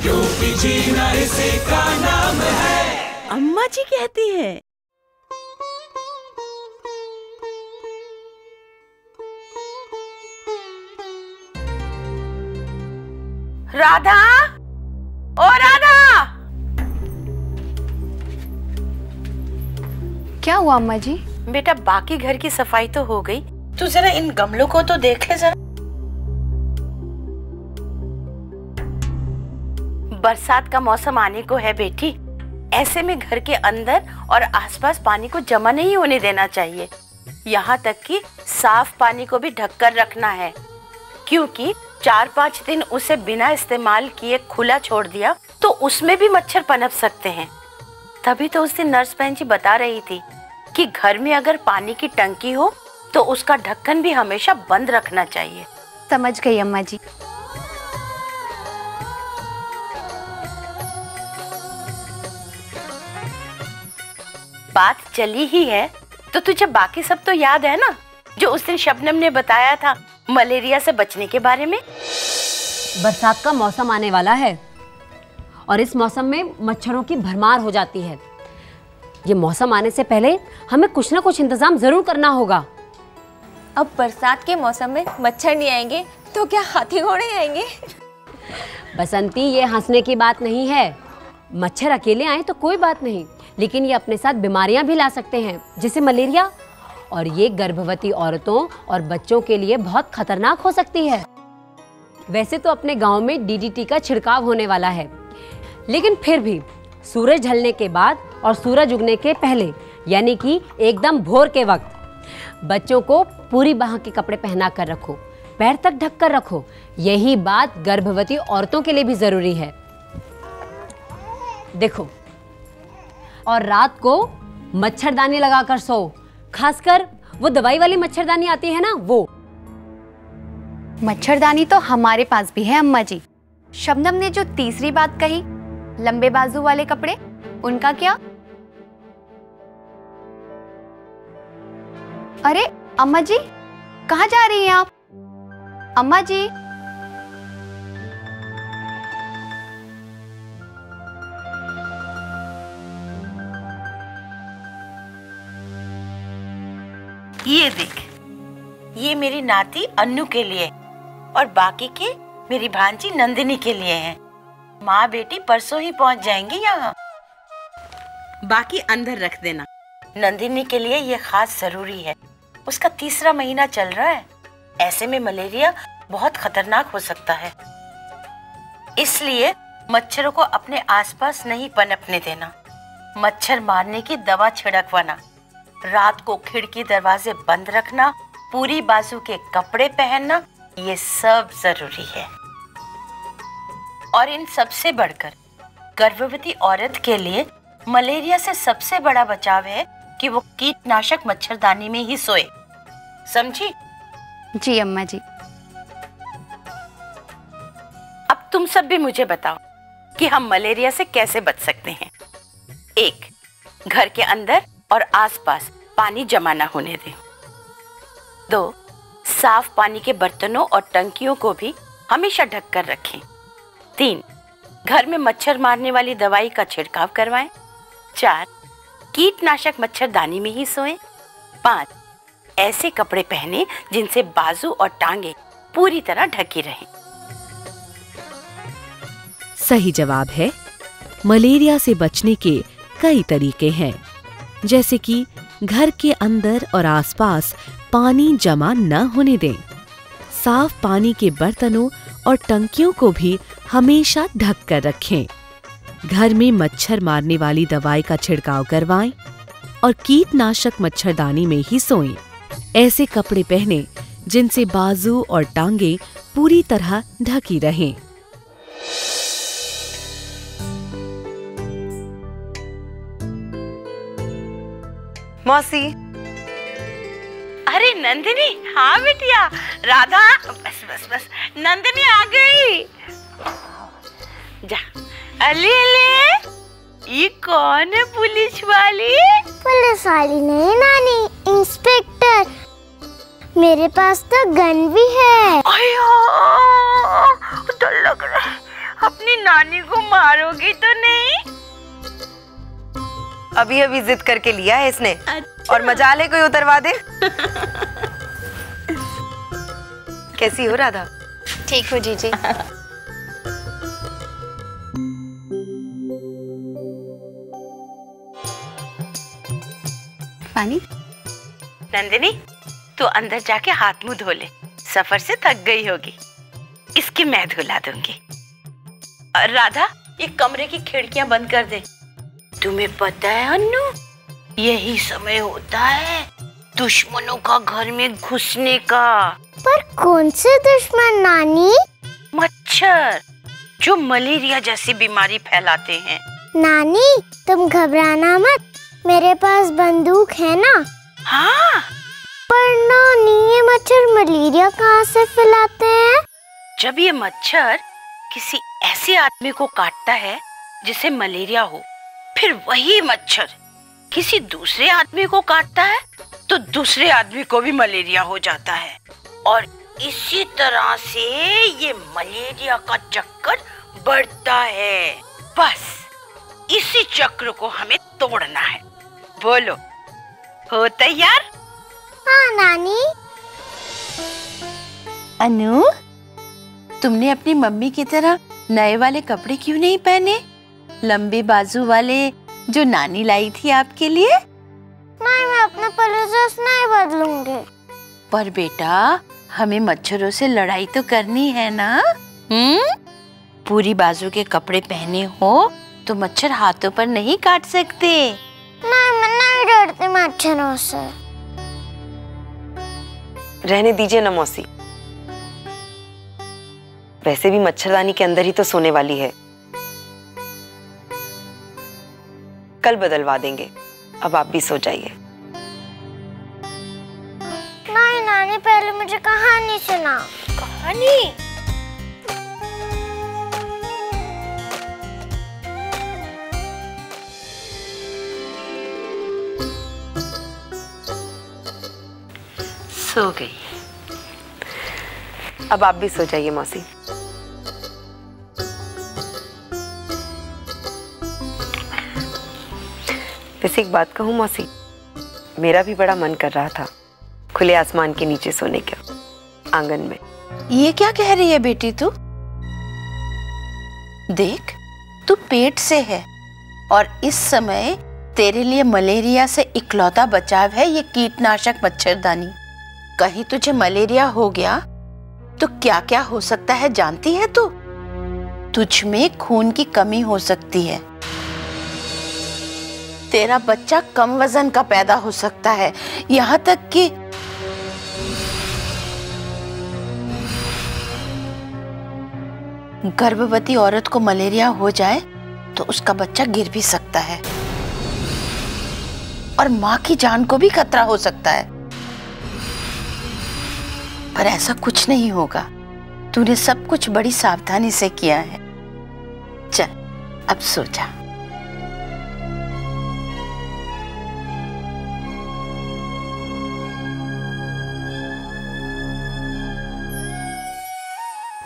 क्योंकि जीना इसी का नाम है। अम्मा जी कहती है। राधा, ओ राधा। क्या हुआ अम्मा जी? बेटा बाकी घर की सफाई तो हो गई, तू जरा इन गमलों को तो देख ले जरा। बरसात का मौसम आने को है बेटी, ऐसे में घर के अंदर और आसपास पानी को जमा नहीं होने देना चाहिए। यहाँ तक कि साफ पानी को भी ढककर रखना है, क्योंकि 4-5 दिन उसे बिना इस्तेमाल किए खुला छोड़ दिया तो उसमें भी मच्छर पनप सकते हैं। तभी तो उस दिन नर्स बहन जी बता रही थी कि घर में अगर पानी की टंकी हो तो उसका ढक्कन भी हमेशा बंद रखना चाहिए। समझ गई अम्मा जी। बात चली ही है तो तुझे बाकी सब तो याद है ना, जो उस दिन शबनम ने बताया था मलेरिया से बचने के बारे में। बरसात का मौसम आने वाला है और इस मौसम में मच्छरों की भरमार हो जाती है। ये मौसम आने से पहले हमें कुछ ना कुछ इंतजाम जरूर करना होगा। अब बरसात के मौसम में मच्छर नहीं आएंगे तो क्या हाथी घोड़े आएंगे? बसंती, ये हंसने की बात नहीं है। मच्छर अकेले आए तो कोई बात नहीं, लेकिन ये अपने साथ बीमारियां भी ला सकते हैं, जैसे मलेरिया, और ये गर्भवती औरतों और बच्चों के लिए बहुत खतरनाक हो सकती है। वैसे तो अपने गांव में डीडीटी का छिड़काव होने वाला है, लेकिन फिर भी सूरज ढलने के बाद और सूरज उगने के पहले, यानी कि एकदम भोर के वक्त, बच्चों को पूरी बाह के कपड़े पहना कर रखो, पैर तक ढक कर रखो। यही बात गर्भवती औरतों के लिए भी जरूरी है। देखो, और रात को मच्छरदानी लगाकर सो, खासकर वो दवाई वाली मच्छरदानी आती है ना, वो। मच्छरदानी तो हमारे पास भी है अम्मा जी। शबनम ने जो तीसरी बात कही, लंबे बाजू वाले कपड़े, उनका क्या? अरे अम्मा जी, कहाँ जा रही हैं आप? अम्मा जी। ये देख, ये मेरी नाती अन्नू के लिए और बाकी के मेरी भांजी नंदिनी के लिए हैं। माँ बेटी परसों ही पहुंच जाएंगी यहाँ। बाकी अंदर रख देना। नंदिनी के लिए ये खास जरूरी है, उसका 3रा महीना चल रहा है। ऐसे में मलेरिया बहुत खतरनाक हो सकता है, इसलिए मच्छरों को अपने आसपास नहीं पनपने देना। मच्छर मारने की दवा छिड़कवाना, रात को खिड़की दरवाजे बंद रखना, पूरी बाजू के कपड़े पहनना, ये सब जरूरी है। और इन सबसे बढ़कर गर्भवती औरत के लिए मलेरिया से सबसे बड़ा बचाव है कि वो कीटनाशक मच्छरदानी में ही सोए, समझी? जी अम्मा जी। अब तुम सब भी मुझे बताओ कि हम मलेरिया से कैसे बच सकते हैं। 1, घर के अंदर और आसपास पानी जमा न होने दें। 2, साफ पानी के बर्तनों और टंकियों को भी हमेशा ढक कर रखें। 3, घर में मच्छर मारने वाली दवाई का छिड़काव करवाएं। 4, कीटनाशक मच्छरदानी में ही सोएं। 5, ऐसे कपड़े पहने जिनसे बाजू और टांगे पूरी तरह ढकी रहें। सही जवाब है, मलेरिया से बचने के कई तरीके हैं, जैसे कि घर के अंदर और आसपास पानी जमा न होने दें, साफ पानी के बर्तनों और टंकियों को भी हमेशा ढक कर रखें, घर में मच्छर मारने वाली दवाई का छिड़काव करवाएं और कीटनाशक मच्छरदानी में ही सोएं। ऐसे कपड़े पहने जिनसे बाजू और टांगे पूरी तरह ढकी रहें। मौसी। अरे नंदिनी, हाँ बिटिया। राधा, बस बस बस, नंदिनी आ गई। जा। अले अले, ये कौन है पुलिस वाली? पुलिस वाली नहीं नानी, इंस्पेक्टर। मेरे पास तो गन भी है। अयो, डर लग रहा है। अपनी नानी को मारोगी तो नहीं? अभी अभी जिद करके लिया है इसने। अच्छा। और मजाल है कोई उतरवा दे। कैसी हो राधा? ठीक हो जीजी। पानी। नंदिनी, तू अंदर जाके हाथ मुंह धो ले, सफर से थक गई होगी। इसकी मैं धुला दूंगी। और राधा, ये कमरे की खिड़कियां बंद कर दे। तुम्हें पता है अन्नू, यही समय होता है दुश्मनों का घर में घुसने का। पर कौन से दुश्मन नानी? मच्छर, जो मलेरिया जैसी बीमारी फैलाते हैं। नानी तुम घबराना मत, मेरे पास बंदूक है ना। हाँ। पर नानी ये मच्छर मलेरिया कहाँ से फैलाते हैं? जब ये मच्छर किसी ऐसे आदमी को काटता है जिसे मलेरिया हो, फिर वही मच्छर किसी दूसरे आदमी को काटता है तो दूसरे आदमी को भी मलेरिया हो जाता है। और इसी तरह से ये मलेरिया का चक्कर बढ़ता है। बस इसी चक्र को हमें तोड़ना है। बोलो, हो तैयार? हाँ नानी। अनु, तुमने अपनी मम्मी की तरह नए वाले कपड़े क्यों नहीं पहने? लंबे बाजू वाले जो नानी लाई थी आपके लिए। नहीं, मैं अपने पहले ड्रेस नहीं बदलूंगी। पर बेटा, हमें मच्छरों से लड़ाई तो करनी है ना। पूरी बाजू के कपड़े पहने हो तो मच्छर हाथों पर नहीं काट सकते। नहीं, मैं नहीं डरती मच्छरों से। रहने दीजिए ना मौसी, वैसे भी मच्छरदानी के अंदर ही तो सोने वाली है। कल बदलवा देंगे, अब आप भी सो जाइए। नहीं नानी, पहले मुझे कहानी सुनाओ। कहानी? सो गई। अब आप भी सो जाइए मौसी। वैसे एक बात कहूँ मौसी, मेरा भी बड़ा मन कर रहा था खुले आसमान के नीचे सोने का, आंगन में। ये क्या कह रही है बेटी तू? देख, तू पेट से है और इस समय तेरे लिए मलेरिया से इकलौता बचाव है ये कीटनाशक मच्छरदानी। कहीं तुझे मलेरिया हो गया तो क्या क्या हो सकता है जानती है तू? तुझ में खून की कमी हो सकती है, तेरा बच्चा कम वजन का पैदा हो सकता है, यहाँ तक कि गर्भवती औरत को मलेरिया हो जाए तो उसका बच्चा गिर भी सकता है और माँ की जान को भी खतरा हो सकता है। पर ऐसा कुछ नहीं होगा, तूने सब कुछ बड़ी सावधानी से किया है। चल अब सो जा।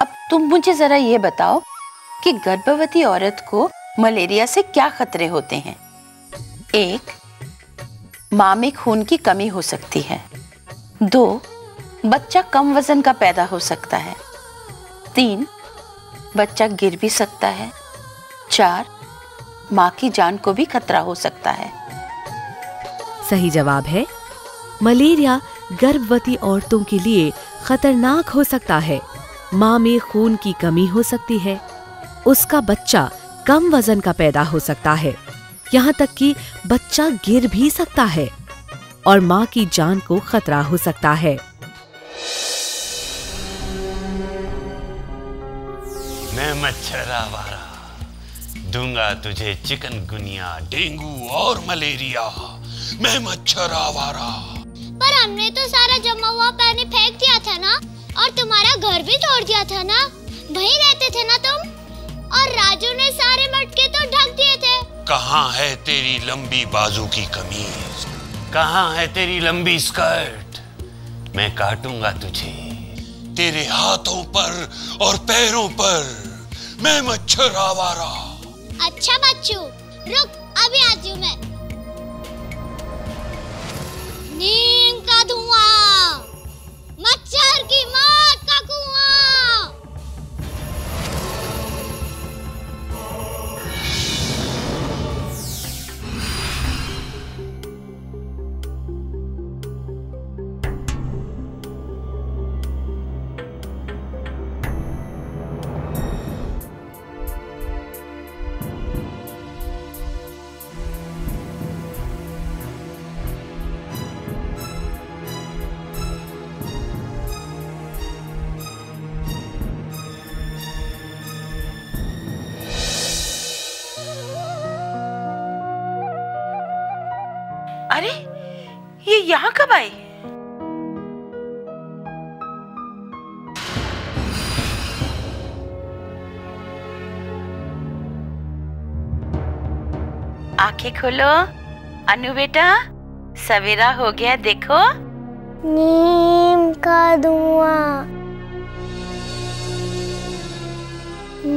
अब तुम मुझे जरा ये बताओ कि गर्भवती औरत को मलेरिया से क्या खतरे होते हैं? 1, माँ में खून की कमी हो सकती है। 2, बच्चा कम वजन का पैदा हो सकता है। 3, बच्चा गिर भी सकता है। 4, माँ की जान को भी खतरा हो सकता है। सही जवाब है, मलेरिया गर्भवती औरतों के लिए खतरनाक हो सकता है। माँ में खून की कमी हो सकती है, उसका बच्चा कम वजन का पैदा हो सकता है, यहाँ तक कि बच्चा गिर भी सकता है और माँ की जान को खतरा हो सकता है। मैं मच्छर आवारा दूंगा तुझे चिकनगुनिया, डेंगू और मलेरिया। मैं मच्छर आवारा। पर हमने तो सारा जमा हुआ पानी फेंक दिया था ना, और तुम्हारा घर भी तोड़ दिया था ना, वहीं रहते थे ना तुम? और राजू ने सारे मटके तो ढक दिए थे। कहाँ है तेरी लंबी बाजू की कमीज? कहाँ है तेरी लंबी स्कर्ट? मैं काटूंगा तुझे, तेरे हाथों पर और पैरों पर मैं मच्छर आवारा। अच्छा बच्चू, रुक, अभी आती हूँ मैं। नीम का धुआं, मच्छर की मौत का कुआं। अरे ये यहाँ कब आई? आंखें खोलो अनु बेटा, सवेरा हो गया देखो। नीम का धुआं,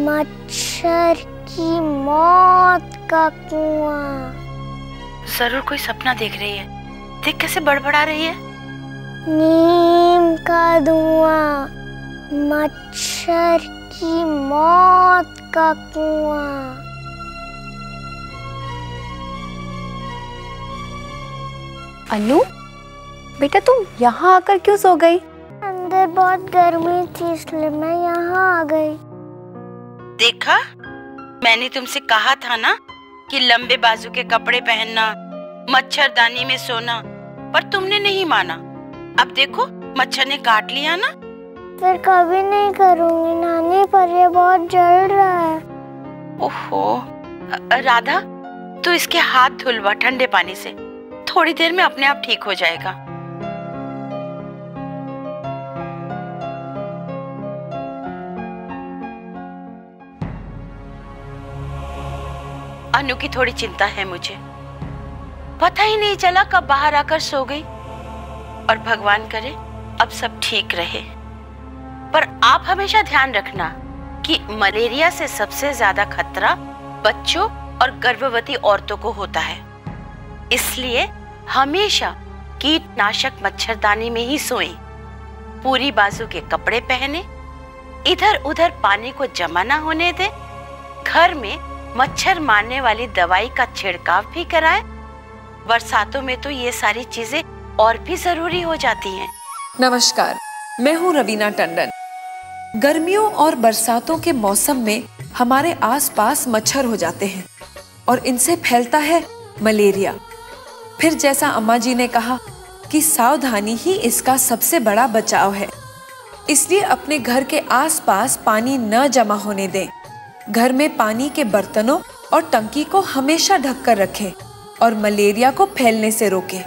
मच्छर की मौत का कुआं। जरूर कोई सपना देख रही है, देख कैसे बड़बड़ा रही है। नीम का धुआं, मच्छर की मौत का कुआं। अनु बेटा, तुम यहाँ आकर क्यों सो गई? अंदर बहुत गर्मी थी इसलिए मैं यहाँ आ गई। देखा, मैंने तुमसे कहा था ना कि लंबे बाजू के कपड़े पहनना, मच्छरदानी में सोना, पर तुमने नहीं माना। अब देखो मच्छर ने काट लिया ना। फिर कभी नहीं करूँगी नानी, पर ये बहुत जल रहा है। ओहो राधा, तू इसके हाथ धुलवा ठंडे पानी से, थोड़ी देर में अपने आप ठीक हो जाएगा। अनु की थोड़ी चिंता है मुझे, पता ही नहीं चला कब बाहर आकर सो गई। और भगवान करे अब सब ठीक रहे। पर आप हमेशा ध्यान रखना कि मलेरिया से सबसे ज्यादा खतरा बच्चों और गर्भवती औरतों को होता है, इसलिए हमेशा कीटनाशक मच्छरदानी में ही सोएं, पूरी बाजू के कपड़े पहने, इधर उधर पानी को जमा ना होने दें, घर में मच्छर मारने वाली दवाई का छिड़काव भी कराएं। बरसातों में तो ये सारी चीजें और भी जरूरी हो जाती हैं। नमस्कार, मैं हूँ रवीना टंडन। गर्मियों और बरसातों के मौसम में हमारे आसपास मच्छर हो जाते हैं और इनसे फैलता है मलेरिया। फिर जैसा अम्मा जी ने कहा कि सावधानी ही इसका सबसे बड़ा बचाव है, इसलिए अपने घर के आसपास पानी न जमा होने दें। घर में पानी के बर्तनों और टंकी को हमेशा ढककर रखें और मलेरिया को फैलने से रोकें।